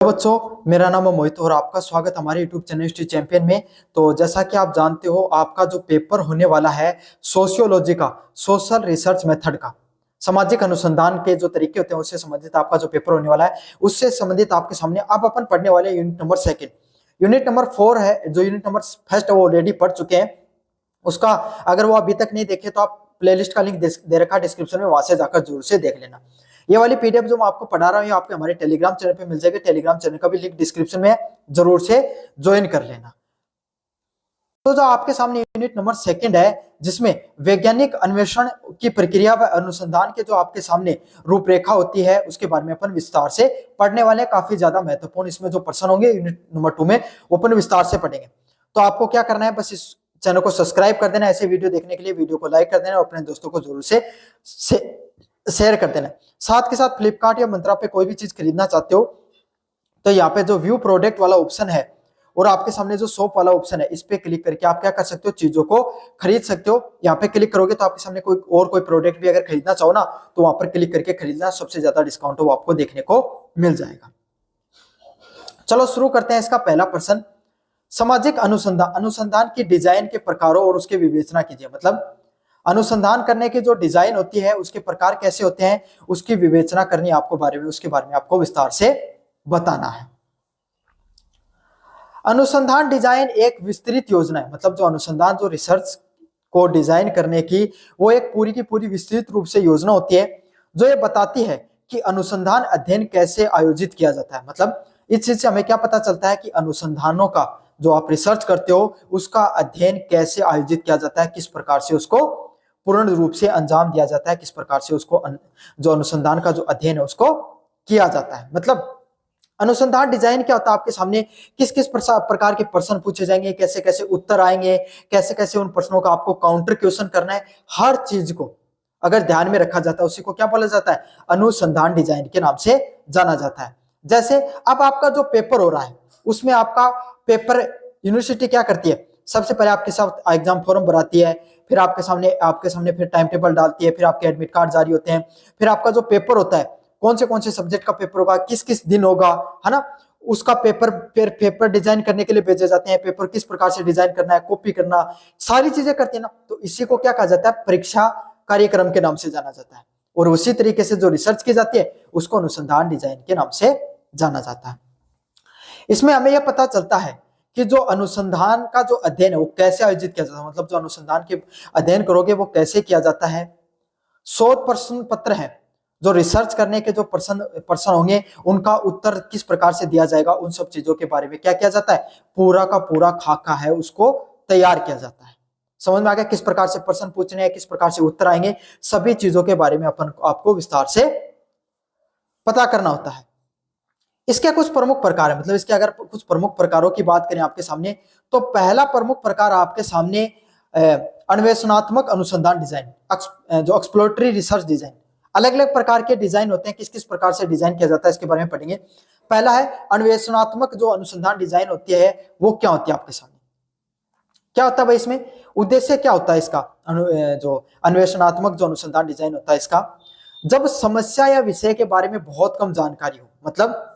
बच्चों, मेरा नाम है मोहित और आपका स्वागत हमारे यूट्यूब चैनल हिस्ट्री चैंपियन में। तो जैसा कि आप जानते हो, आपका जो पेपर होने वाला है सोशियोलॉजी का, सोशल रिसर्च मेथड का, सामाजिक अनुसंधान के जो तरीके होते हैं उससे संबंधित आपका जो पेपर होने वाला है, उससे संबंधित आपके सामने अब अपन पढ़ने वाले यूनिट नंबर 2। यूनिट नंबर 4 है, जो यूनिट नंबर 1 है वो ऑलरेडी पढ़ चुके हैं। उसका अगर वो अभी तक नहीं देखे तो आप प्लेलिस्ट का लिंक दे रखा है डिस्क्रिप्शन में, वहां से जाकर जरूर से देख लेना। ये वाली पीडीएफ जो मैं आपको पढ़ा रहा हूँ, आपके हमारे टेलीग्राम चैनल पे मिल जाएगी। टेलीग्राम चैनल का भी लिंक डिस्क्रिप्शन में है, जरूर से ज्वाइन कर लेना। तो जो आपके सामने यूनिट नंबर 2 है, जिसमें वैज्ञानिक अन्वेषण की प्रक्रिया व अनुसंधान के जो आपके सामने रूपरेखा होती है, उसके बारे में अपन विस्तार से पढ़ने वाले हैं। काफी ज्यादा महत्वपूर्ण इसमें जो प्रश्न होंगे यूनिट नंबर 2 में, वो अपन विस्तार से पढ़ेंगे। तो आपको क्या करना है, बस इस चैनल को सब्सक्राइब कर देना, ऐसे वीडियो देखने के लिए वीडियो को लाइक कर देना और अपने दोस्तों को जरूर से शेयर कर देना। साथ के साथ फ्लिपकार्ट या मंत्रा पे कोई भी चीज खरीदना चाहते हो तो यहाँ पे जो व्यू प्रोडक्ट वाला ऑप्शन है और आपके सामने जो शॉप वाला ऑप्शन है, इस पे क्लिक करके आप क्या कर सकते हो, चीजों को खरीद सकते हो। यहाँ पे क्लिक करोगे तो आपके सामने कोई प्रोडक्ट भी अगर खरीदना चाहो ना, तो वहां पर क्लिक करके खरीदना, सबसे ज्यादा डिस्काउंट वो आपको देखने को मिल जाएगा। चलो शुरू करते हैं इसका पहला प्रश्न। सामाजिक अनुसंधान की डिजाइन के प्रकारों और उसके विवेचना कीजिए। मतलब अनुसंधान करने की जो डिजाइन होती है, उसके प्रकार कैसे होते हैं, उसकी विवेचना करनी आपको उसके बारे में आपको विस्तार से बताना है। अनुसंधान डिजाइन एक विस्तृत योजना है। मतलब जो अनुसंधान, जो रिसर्च को डिजाइन करने की, वो एक पूरी की पूरी विस्तृत रूप से योजना होती है, जो ये बताती है कि अनुसंधान अध्ययन कैसे आयोजित किया जाता है। मतलब इस चीज से हमें क्या पता चलता है कि अनुसंधानों का, जो आप रिसर्च करते हो, उसका अध्ययन कैसे आयोजित किया जाता है, किस प्रकार से उसको पूर्ण रूप से अंजाम दिया जाता है, किस प्रकार से उसको जो अनुसंधान का जो अध्ययन है उसको किया जाता है। मतलब अनुसंधान डिजाइन क्या होता है, आपके सामने किस किस प्रकार के प्रश्न पूछे जाएंगे, कैसे कैसे उत्तर आएंगे, कैसे कैसे उन प्रश्नों का आपको काउंटर क्वेश्चन करना है, हर चीज को अगर ध्यान में रखा जाता है, उसी को क्या बोला जाता है, अनुसंधान डिजाइन के नाम से जाना जाता है। जैसे अब आपका जो पेपर हो रहा है, उसमें आपका पेपर यूनिवर्सिटी क्या करती है, सबसे पहले आपके साथ एग्जाम फॉर्म भराती है, फिर आपके सामने फिर टाइम टेबल डालती है, फिर आपके एडमिट कार्ड जारी होते हैं, फिर आपका जो पेपर होता है, कौन से सब्जेक्ट का पेपर होगा, किस किस दिन होगा, है ना, उसका पेपर डिजाइन करने के लिए भेजे जाते हैं, पेपर किस प्रकार से डिजाइन करना है, कॉपी करना, सारी चीजें करती है ना। तो इसी को क्या कहा जाता है, परीक्षा कार्यक्रम के नाम से जाना जाता है। और उसी तरीके से जो रिसर्च की जाती है, उसको अनुसंधान डिजाइन के नाम से जाना जाता है। इसमें हमें यह पता चलता है कि जो अनुसंधान का जो अध्ययन है वो कैसे आयोजित किया जाता है। मतलब जो अनुसंधान के अध्ययन करोगे वो कैसे किया जाता है। शोध प्रश्न पत्र है, जो रिसर्च करने के जो प्रश्न होंगे, उनका उत्तर किस प्रकार से दिया जाएगा, उन सब चीजों के बारे में क्या किया जाता है, पूरा का पूरा खाका है उसको तैयार किया जाता है। समझ में आ गया किस प्रकार से प्रश्न पूछने हैं, किस प्रकार से उत्तर आएंगे, सभी चीजों के बारे में आपको विस्तार से पता करना होता है। इसके कुछ प्रमुख प्रकार है। मतलब इसके अगर कुछ प्रमुख प्रकारों की बात करें आपके सामने, तो पहला प्रमुख प्रकार आपके सामने अन्वेषणात्मक अनुसंधान डिजाइन, जो एक्सप्लोरेटरी रिसर्च डिजाइन। अलग अलग प्रकार के डिजाइन होते हैं, किस किस प्रकार से डिजाइन किया जाता है इसके बारे में पढ़ेंगे। पहला है अन्वेषणात्मक जो अनुसंधान डिजाइन होती है, वो क्या होती है आपके सामने, क्या होता है भाई, इसमें उद्देश्य क्या होता है इसका। जो अन्वेषणात्मक जो अनुसंधान डिजाइन होता है इसका, जब समस्या या विषय के बारे में बहुत कम जानकारी हो, मतलब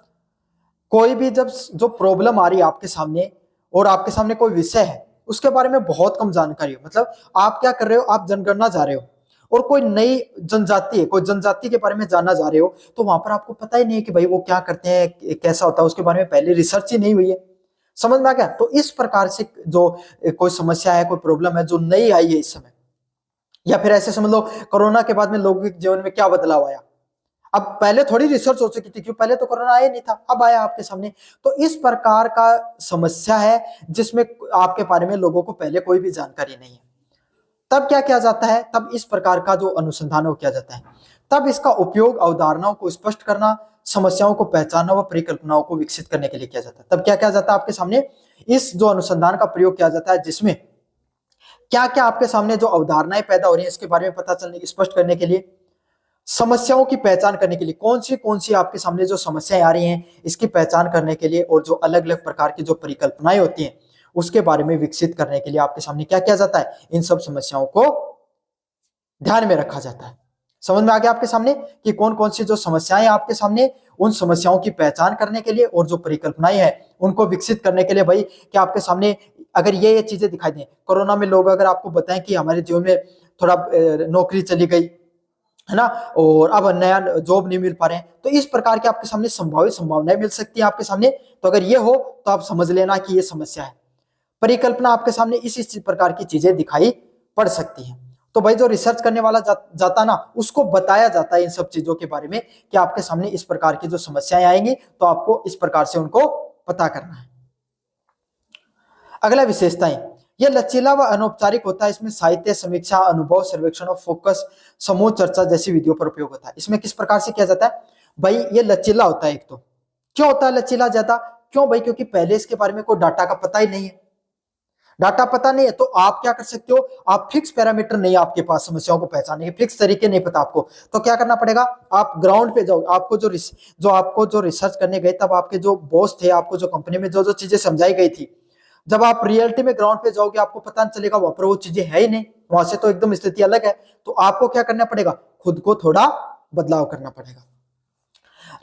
कोई भी जब जो प्रॉब्लम आ रही है आपके सामने और आपके सामने कोई विषय है, उसके बारे में बहुत कम जानकारी हो। मतलब आप क्या कर रहे हो, आप जनगणना जा रहे हो और कोई नई जनजाति है, कोई जनजाति के बारे में जानना जा रहे हो, तो वहां पर आपको पता ही नहीं है कि भाई वो क्या करते हैं, कैसा होता है, उसके बारे में पहले रिसर्च ही नहीं हुई है। समझ में आ गया। तो इस प्रकार से जो कोई समस्या है, कोई प्रॉब्लम है जो नई आई है इस समय, या फिर ऐसे समझ लो कोरोना के बाद में लोगों के जीवन में क्या बदलाव आया। अब पहले थोड़ी रिसर्च हो चुकी थी, क्यों, पहले तो कोरोना आया नहीं था, अब आया आपके सामने। तो इस प्रकार का समस्या है जिसमें आपके बारे में लोगों को पहले कोई भी जानकारी नहीं है। तब क्या किया जाता है, तब इस प्रकार का जो अनुसंधान हो किया जाता है। तब इसका उपयोग अवधारणाओं को स्पष्ट करना, समस्याओं को पहचानना व परिकल्पनाओं को विकसित करने के लिए किया जाता है। तब क्या किया जाता है आपके सामने, इस जो अनुसंधान का प्रयोग किया जाता है, जिसमें क्या क्या आपके सामने जो अवधारणाएं पैदा हो रही है इसके बारे में पता चलने, स्पष्ट करने के लिए, समस्याओं की पहचान करने के लिए, कौन सी आपके सामने जो समस्याएं आ रही हैं इसकी पहचान करने के लिए, और जो अलग अलग प्रकार की जो परिकल्पनाएं होती हैं उसके बारे में विकसित करने के लिए आपके सामने क्या किया जाता है, इन सब समस्याओं को ध्यान में रखा जाता है। समझ में आ गया आपके सामने कि कौन कौन सी जो समस्याएं आपके सामने, उन समस्याओं की पहचान करने के लिए और जो परिकल्पनाएं हैं उनको विकसित करने के लिए भाई कि आपके सामने अगर ये चीजें दिखाई दें, कोरोना में लोग अगर आपको बताएं कि हमारे जीवन में थोड़ा नौकरी चली गई है ना, और अब नया जॉब नहीं मिल पा रहे हैं, तो इस प्रकार के आपके सामने संभावित संभावनाएं मिल सकती है आपके सामने। तो अगर ये हो तो आप समझ लेना कि ये समस्या है। परिकल्पना आपके सामने इस प्रकार की चीजें दिखाई पड़ सकती हैं। तो भाई जो रिसर्च करने वाला जाता ना, उसको बताया जाता है इन सब चीजों के बारे में कि आपके सामने इस प्रकार की जो समस्याएं आएंगी तो आपको इस प्रकार से उनको पता करना है। अगला विशेषताएं, यह लचीला व अनौपचारिक होता है। इसमें साहित्य, समीक्षा, अनुभव, सर्वेक्षण और फोकस, समूह चर्चा जैसी विधियों पर उपयोग होता है। इसमें किस प्रकार से किया जाता है भाई, ये लचीला होता है। एक तो क्यों होता है लचीला ज्यादा, क्यों भाई, क्योंकि पहले इसके बारे में कोई डाटा का पता ही नहीं है। डाटा पता नहीं है तो आप क्या कर सकते हो, आप फिक्स पैरामीटर नहीं है आपके पास समस्याओं को पहचानने के, फिक्स तरीके नहीं पता आपको, तो क्या करना पड़ेगा, आप ग्राउंड पे जाओ। आपको जो रिसर्च करने गए तब आपके जो बॉस थे, आपको जो कंपनी में जो जो चीजें समझाई गई थी, जब आप रियलिटी में ग्राउंड पे जाओगे आपको पता नहीं चलेगा, वहां पर वो चीजें है ही नहीं, वहां से तो एकदम स्थिति अलग है। तो आपको क्या करना पड़ेगा, खुद को थोड़ा बदलाव करना पड़ेगा।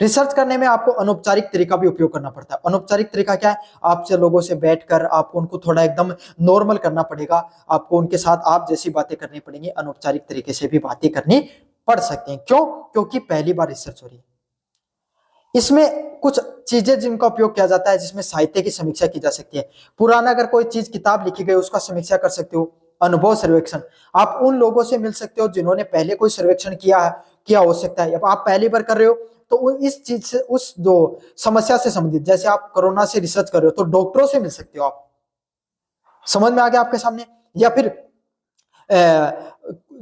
रिसर्च करने में आपको अनौपचारिक तरीका भी उपयोग करना पड़ता है। अनौपचारिक तरीका क्या है, आपसे लोगों से बैठकर आपको उनको थोड़ा एकदम नॉर्मल करना पड़ेगा, आपको उनके साथ आप जैसी बातें करनी पड़ेंगी, अनौपचारिक तरीके से भी बातें करनी पड़ सकती हैं। क्यों, क्योंकि पहली बार रिसर्च हो रही है। इसमें कुछ चीजें जिनका उपयोग किया जाता है, जिसमें साहित्य की समीक्षा की जा सकती है। पुराना अगर कोई चीज किताब लिखी गई उसका समीक्षा कर सकते हो। अनुभव सर्वेक्षण, आप उन लोगों से मिल सकते हो जिन्होंने पहले कोई सर्वेक्षण किया हो सकता है। अब आप पहली बार कर रहे हो तो इस चीज से, उस जो समस्या से संबंधित, जैसे आप कोरोना से रिसर्च कर रहे हो तो डॉक्टरों से मिल सकते हो आप। समझ में आ गया आपके सामने। या फिर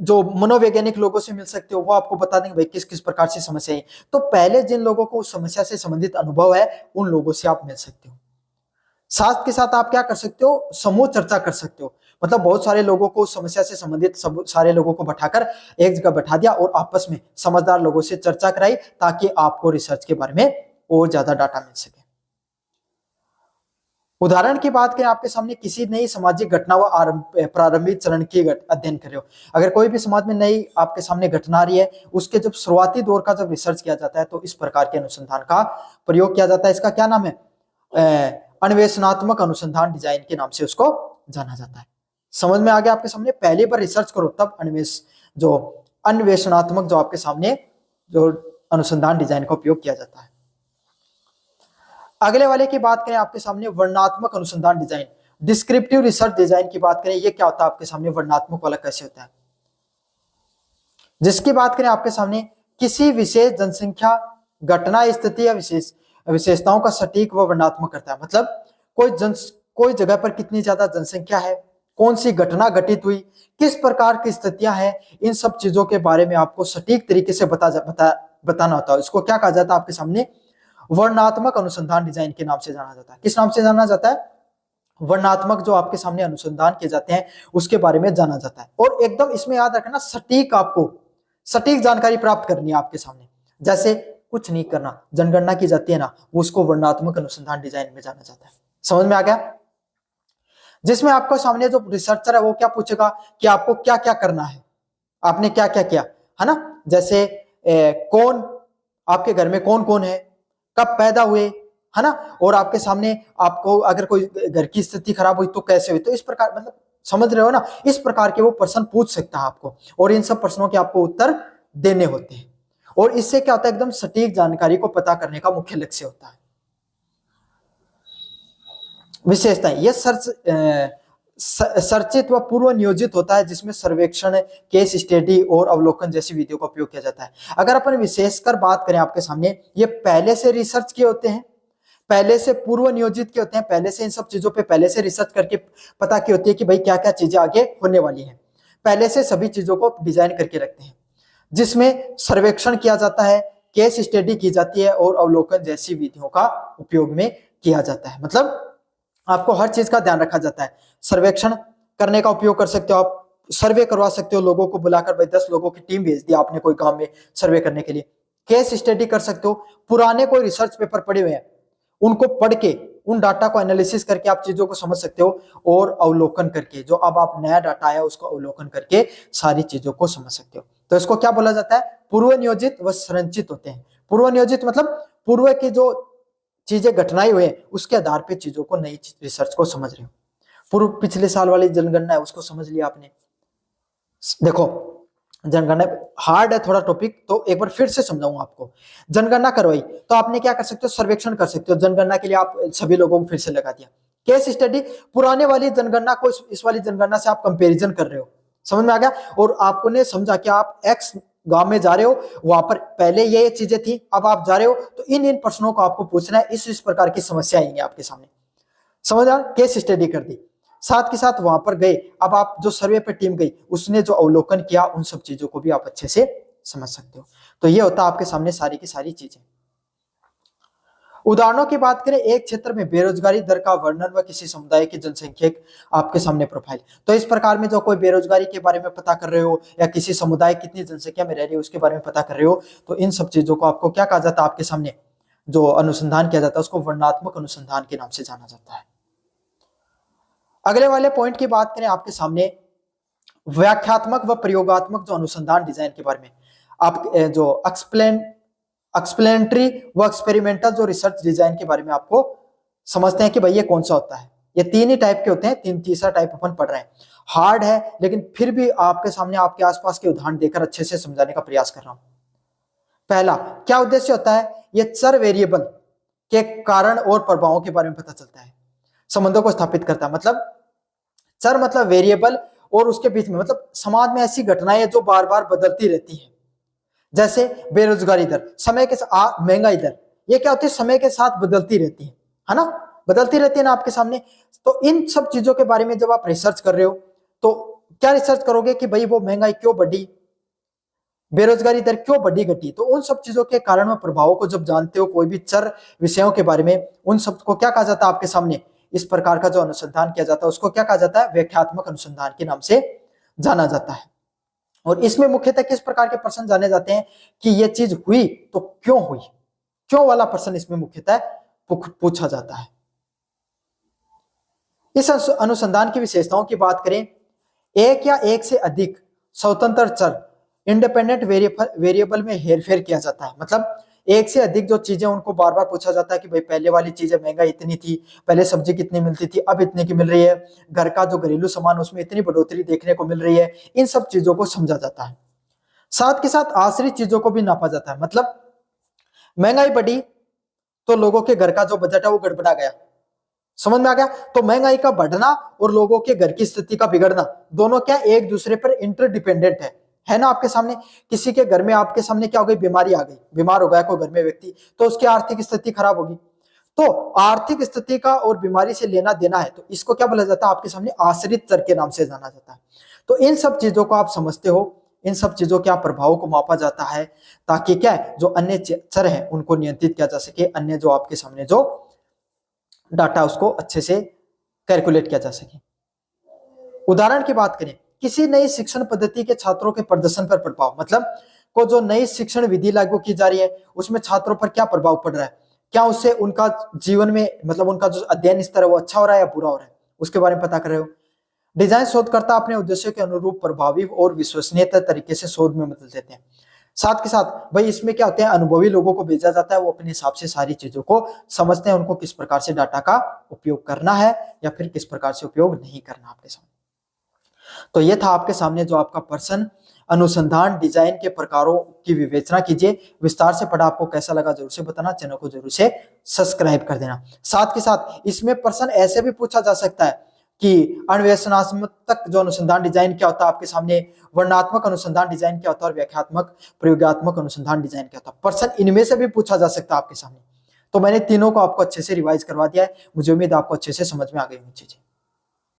जो मनोवैज्ञानिक लोगों से मिल सकते हो, वो आपको बता देंगे भाई किस किस प्रकार से समस्या है। तो पहले जिन लोगों को उस समस्या से संबंधित अनुभव है उन लोगों से आप मिल सकते हो। साथ के साथ आप क्या कर सकते हो, समूह चर्चा कर सकते हो। मतलब बहुत सारे लोगों को समस्या से संबंधित सारे लोगों को बैठाकर एक जगह बैठा दिया और आपस में समझदार लोगों से चर्चा कराई, ताकि आपको रिसर्च के बारे में और ज्यादा डाटा मिल सके। उदाहरण की बात करें, आपके सामने किसी नई सामाजिक घटना व प्रारंभिक चरण की अध्ययन कर रहे हो। अगर कोई भी समाज में नई आपके सामने घटना आ रही है, उसके जब शुरुआती दौर का जब रिसर्च किया जाता है तो इस प्रकार के अनुसंधान का प्रयोग किया जाता है। इसका क्या नाम है, अन्वेषणात्मक अनुसंधान डिजाइन के नाम से उसको जाना जाता है। समझ में आ गया आपके सामने, पहली बार रिसर्च करो तब अन्वेषणात्मक जो आपके सामने जो अनुसंधान डिजाइन का उपयोग किया जाता है। अगले वाले की बात करें आपके सामने, वर्णनात्मक अनुसंधान डिजाइन, डिस्क्रिप्टिव रिसर्च डिजाइन की बात करें, ये क्या होता है आपके सामने, वर्णनात्मक वाला कैसे होता है। जिसकी बात करें आपके सामने, किसी विशेष जनसंख्या, घटना, स्थिति या विशेषताओं का सटीक व वर्णनात्मक करता है। मतलब कोई जगह पर कितनी ज्यादा जनसंख्या है, कौन सी घटना घटित हुई, किस प्रकार की स्थितियां हैं, इन सब चीजों के बारे में आपको सटीक तरीके से बताना होता है। इसको क्या कहा जाता है आपके सामने, वर्णनात्मक अनुसंधान डिजाइन के नाम से जाना जाता है। किस नाम से जाना जाता है, वर्णनात्मक जो आपके सामने अनुसंधान किए जाते हैं उसके बारे में जाना जाता है। और एकदम इसमें याद रखना, सटीक, आपको सटीक जानकारी प्राप्त करनी है आपके सामने। जैसे कुछ नहीं करना, जनगणना की जाती है ना, वो उसको वर्णनात्मक अनुसंधान डिजाइन में जाना जाता है। समझ में आ गया। जिसमें आपको सामने जो रिसर्चर है वो क्या पूछेगा कि आपको क्या क्या करना है, आपने क्या क्या किया, है ना। जैसे कौन आपके घर में कौन कौन है, कब पैदा हुए, है ना, और आपके सामने आपको अगर कोई घर की स्थिति खराब हुई तो कैसे हुई। तो इस प्रकार, मतलब समझ रहे हो ना, इस प्रकार के वो प्रश्न पूछ सकता है आपको, और इन सब प्रश्नों के आपको उत्तर देने होते हैं। और इससे क्या होता है, एकदम सटीक जानकारी को पता करने का मुख्य लक्ष्य होता है। विशेषताएं, यह सर्चित व पूर्व नियोजित होता है, जिसमें सर्वेक्षण, केस स्टडी और अवलोकन जैसी विधियों का उपयोग किया जाता है। अगर अपन विशेषकर बात करें आपके सामने, ये पहले से रिसर्च किए होते हैं, पहले से पूर्व नियोजित किए होते हैं, पहले से इन सब चीजों पे पहले से रिसर्च करके पता की होती है कि भाई क्या क्या चीजें आगे होने वाली हैं। पहले से सभी चीजों को डिजाइन करके रखते हैं, जिसमें सर्वेक्षण किया जाता है, केस स्टडी की जाती है और अवलोकन जैसी विधियों का उपयोग में किया जाता है। मतलब आपको हर चीज का ध्यान रखा जाता है। सर्वेक्षण करने का उपयोग कर सकते हो आप, सर्वे करवा सकते हो, लोगों को बुलाकर भाई 10 लोगों की टीम भेज दी आपने कोई गांव में सर्वे करने के लिए। केस स्टडी कर सकते हो, पुराने कोई रिसर्च पेपर पड़े हुए हैं उनको पढ़ के उन डाटा को एनालिसिस करके आप चीजों को समझ सकते हो, और अवलोकन करके जो अब आप नया डाटा आया उसको अवलोकन करके सारी चीजों को समझ सकते हो। तो इसको क्या बोला जाता है, पूर्व नियोजित व संरचित होते हैं। पूर्व नियोजित मतलब पूर्व की जो चीजें घटनाएं हुए उसके आधार पे चीजों को, नई रिसर्च को समझ रहे हो। पूर्व पिछले साल वाली जनगणना है उसको समझ लिया आपने। देखो जनगणना हार्ड है थोड़ा टॉपिक, तो एक बार फिर से समझाऊंगा आपको। जनगणना करवाई तो आपने क्या कर सकते हो, सर्वेक्षण कर सकते हो। जनगणना के लिए आप सभी लोगों को फिर से लगा दिया। केस स्टडी, पुराने वाली जनगणना को इस वाली जनगणना से आप कंपैरिजन कर रहे हो, समझ में आ गया। और आपने समझा कि आप एक्स गांव में जा रहे हो, वहां पर पहले ये चीजें थी, अब आप जा रहे हो तो इन प्रश्नों को आपको पूछना है, इस प्रकार की समस्या आएंगी आपके सामने, समझ आ। केस स्टडी कर दी, साथ के साथ वहां पर गए, अब आप जो सर्वे पे टीम गई उसने जो अवलोकन किया उन सब चीजों को भी आप अच्छे से समझ सकते हो। तो ये होता है आपके सामने सारी की सारी चीजें। उदाहरणों की बात करें, एक क्षेत्र में बेरोजगारी दर का वर्णन व किसी समुदाय की जनसंख्या आपके सामने प्रोफाइल। तो इस प्रकार में जो कोई बेरोजगारी के बारे में पता कर रहे हो या किसी समुदाय कितनी जनसंख्या में रह रही है उसके बारे में पता कर रहे हो, तो इन सब चीजों को आपको क्या कहा जाता है, आपके सामने जो अनुसंधान किया जाता है उसको वर्णनात्मक अनुसंधान के नाम से जाना जाता है। अगले वाले पॉइंट की बात करें आपके सामने, व्याख्यात्मक व प्रयोगात्मक जो अनुसंधान डिजाइन के बारे में, आप जो एक्सप्लेनेटरी व एक्सपेरिमेंटल जो रिसर्च डिजाइन के बारे में आपको समझते हैं कि भाई ये कौन सा होता है। ये तीन ही टाइप के होते हैं, तीसरा टाइप अपन पढ़ रहे हैं। हार्ड है लेकिन फिर भी आपके सामने आपके आसपास के उदाहरण देकर अच्छे से समझाने का प्रयास कर रहा हूं। पहला क्या उद्देश्य होता है, ये चर वेरिएबल के कारण और प्रभावों के बारे में पता चलता है, संबंधों को स्थापित करता है। मतलब चर मतलब वेरिएबल और उसके बीच में, मतलब समाज में ऐसी घटनाएं जो बार बार बदलती रहती है, जैसे बेरोजगारी दर, समय के साथ महंगाई दर, ये क्या होती है, समय के साथ बदलती रहती है ना, बदलती रहती है ना आपके सामने। तो इन सब चीजों के बारे में जब आप रिसर्च कर रहे हो तो क्या रिसर्च करोगे कि भाई वो महंगाई क्यों बढ़ी, बेरोजगारी दर क्यों बढ़ी घटी। तो उन सब चीजों के कारण और प्रभावों को जब जानते हो, कोई भी चर विषयों के बारे में, उन सब को क्या कहा जाता है आपके सामने, इस प्रकार का जो अनुसंधान किया जाता है उसको क्या कहा जाता है, व्याख्यात्मक अनुसंधान के नाम से जाना जाता है। और इसमें मुख्यतः किस प्रकार के प्रश्न जाने जाते हैं कि ये चीज हुई तो क्यों हुई, क्यों वाला प्रश्न इसमें मुख्यतः पूछा जाता है। इस अनुसंधान की विशेषताओं की बात करें, एक या एक से अधिक स्वतंत्र चर इंडिपेंडेंट वेरिएबल में हेरफेर किया जाता है। मतलब एक से अधिक जो चीजें उनको बार बार पूछा जाता है कि भाई पहले वाली चीजें महंगाई इतनी थी, पहले सब्जी कितनी मिलती थी, अब इतने की मिल रही है, घर का जो घरेलू सामान उसमें इतनी बढ़ोतरी देखने को मिल रही है, इन सब चीजों को समझा जाता है। साथ के साथ आश्रित चीजों को भी नापा जाता है। मतलब महंगाई बढ़ी तो लोगों के घर का जो बजट है वो गड़बड़ा गया, समझ में आ गया। तो महंगाई का बढ़ना और लोगों के घर की स्थिति का बिगड़ना दोनों क्या एक दूसरे पर इंटरडिपेंडेंट है ना आपके सामने। किसी के घर में आपके सामने क्या हो गई, बीमारी आ गई, बीमार हो गया कोई घर में व्यक्ति, तो उसकी आर्थिक स्थिति खराब होगी। तो आर्थिक स्थिति का और बीमारी से लेना देना है, तो इसको क्या बोला जाता है आपके सामने, आश्रित चर के नाम से जाना जाता है। तो इन सब चीजों को आप समझते हो, इन सब चीजों के प्रभावों को मापा जाता है ताकि क्या है, जो अन्य चर है उनको नियंत्रित किया जा सके, अन्य जो आपके सामने जो डाटा उसको अच्छे से कैलकुलेट किया जा सके। उदाहरण की बात करें, किसी नई शिक्षण पद्धति के छात्रों के प्रदर्शन पर प्रभाव, मतलब को जो नई शिक्षण विधि लागू की जा रही है उसमें छात्रों पर क्या प्रभाव पड़ रहा है, क्या उससे उनका जीवन में, मतलब उनका जो अध्ययन स्तर है वो अच्छा हो रहा है या बुरा हो रहा है, उसके बारे में पता कर रहे हो। डिजाइन शोधकर्ता अपने उद्देश्यों के अनुरूप प्रभावी और विश्वसनीय तरीके से शोध में मदद देते हैं। साथ के साथ भाई इसमें क्या होते हैं, अनुभवी लोगों को भेजा जाता है, वो अपने हिसाब से सारी चीजों को समझते हैं, उनको किस प्रकार से डाटा का उपयोग करना है या फिर किस प्रकार से उपयोग नहीं करना आपके सामने। तो ये था आपके सामने जो आपका प्रश्न, अनुसंधान डिजाइन के प्रकारों की विवेचना कीजिए। विस्तार से पढ़ा, आपको कैसा लगा जरूर से बताना, चैनल को जरूर से सब्सक्राइब कर देना। साथ के साथ इसमें प्रश्न ऐसे भी पूछा जा सकता है कि अन्वेषणात्मक जो अनुसंधान डिजाइन क्या होता है आपके सामने, वर्णनात्मक अनुसंधान डिजाइन क्या होता है और व्याख्यात्मक प्रयोगात्मक अनुसंधान डिजाइन क्या होता है, प्रश्न इनमें से भी पूछा जा सकता है आपके सामने। तो मैंने तीनों को आपको अच्छे से रिवाइज करवा दिया है, मुझे उम्मीद आपको अच्छे से समझ में आ गई होंगी चीजें।